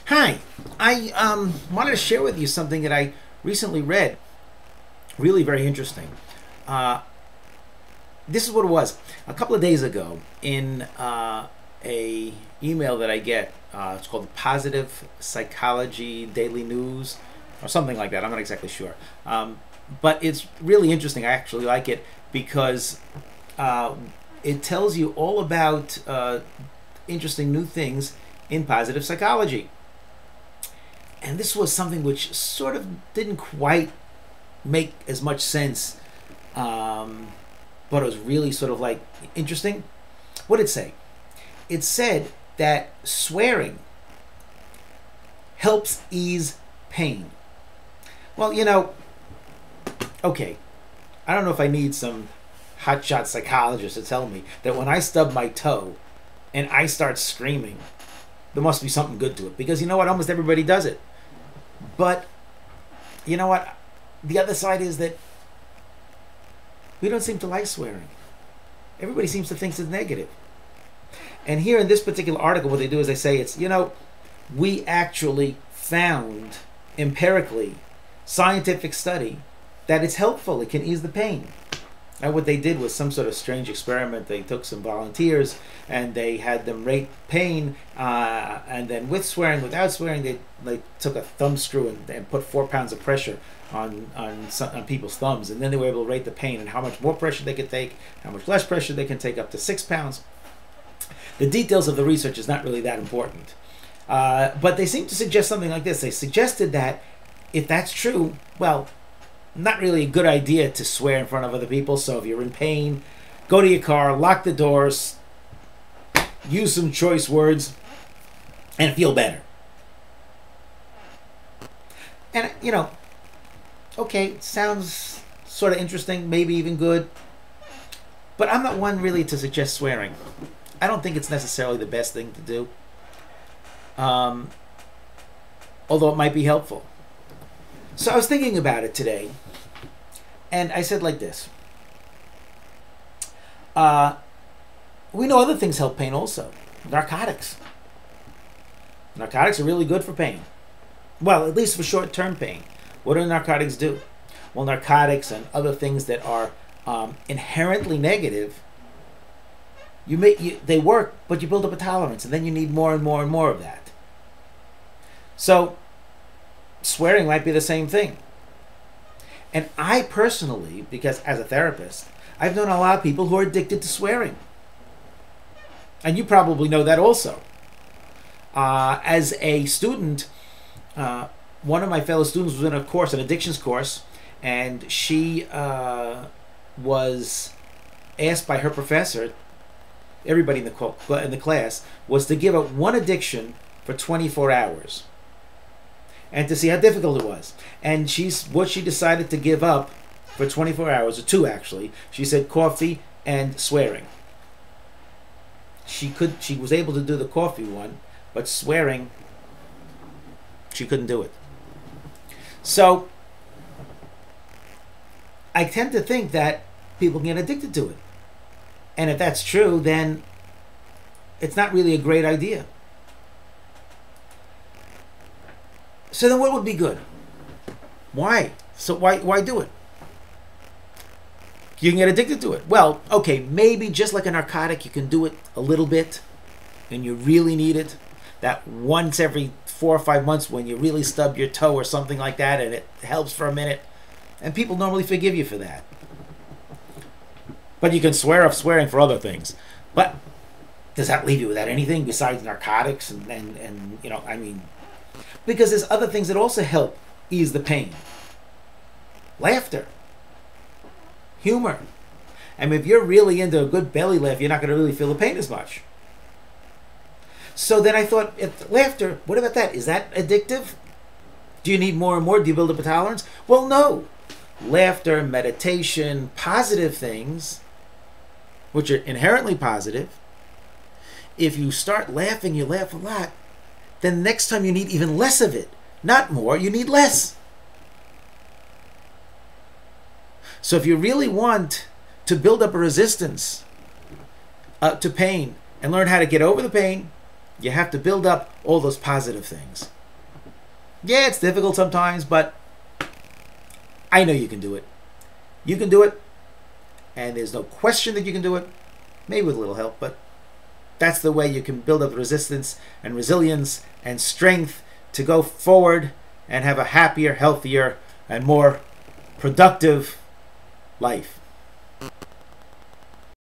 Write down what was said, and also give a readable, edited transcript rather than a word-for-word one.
Hi, I wanted to share with you something that I recently read. Really very interesting. Uh, this is what it was. A couple of days ago, in a email that I get, it's called Positive Psychology Daily News, or something like that. I'm not exactly sure, but it's really interesting. I actually like it because uh, it tells you all about interesting new things in positive psychology. And this was something which sort of didn't quite make as much sense, um, but it was really sort of like interesting. What did it say? It said that swearing helps ease pain. Well, okay, I don't know if I need some hotshot psychologist to tell me that when I stub my toe and I start screaming, there must be something good to it. Because you know what? Almost everybody does it. But you know what? The other side is that we don't seem to like swearing. Everybody seems to think it's negative. And here in this particular article, what they do is they say we actually found empirically, scientific study, that it's helpful. It can ease the pain. And what they did was some sort of strange experiment. They took some volunteers and they had them rate pain, and then with swearing, without swearing, they took a thumb screw and put 4 pounds of pressure on people's thumbs, and then they were able to rate the pain and how much more pressure they could take, how much less pressure they can take, up to 6 pounds. The details of the research is not really that important, but they seem to suggest something like this. They suggested that if that's true, well, not really a good idea to swear in front of other people. So if you're in pain, go to your car, lock the doors, use some choice words, and feel better. And okay, sounds sort of interesting, maybe even good, but I'm not one really to suggest swearing. I don't think it's necessarily the best thing to do, although it might be helpful. So I was thinking about it today, and I said like this. We know other things help pain also. Narcotics. Narcotics are really good for pain. Well, at least for short-term pain. What do narcotics do? Well, narcotics and other things that are inherently negative, they work, but you build up a tolerance, and then you need more and more and more of that. So swearing might be the same thing. And I personally, because as a therapist, I've known a lot of people who are addicted to swearing. And you probably know that also. As a student, one of my fellow students was in a course, an addictions course, and she was asked by her professor, everybody in the class, was to give up one addiction for 24 hours. And to see how difficult it was. And what she decided to give up for 24 hours, or two actually, she said coffee and swearing. She was able to do the coffee one, but swearing, she couldn't do it. So I tend to think that people can get addicted to it. And if that's true, then it's not really a great idea. So then what would be good? Why? So why do it? You can get addicted to it. Well, okay, maybe just like a narcotic, you can do it a little bit and you really need it. That once every 4 or 5 months when you really stub your toe or something like that, and it helps for a minute. And people normally forgive you for that. But you can swear off swearing for other things. But does that leave you without anything besides narcotics and because there's other things that also help ease the pain. Laughter. Humor. I mean, if you're really into a good belly laugh, you're not going to really feel the pain as much. So then I thought, if laughter, what about that? Is that addictive? Do you need more and more? Do you build up a tolerance? Well, no. Laughter, meditation, positive things, which are inherently positive. If you start laughing, you laugh a lot, then next time you need even less of it. Not more, you need less. So if you really want to build up a resistance to pain and learn how to get over the pain, you have to build up all those positive things. Yeah, it's difficult sometimes, but I know you can do it. You can do it, and there's no question that you can do it. Maybe with a little help, but that's the way you can build up resistance and resilience and strength to go forward and have a happier, healthier, and more productive life.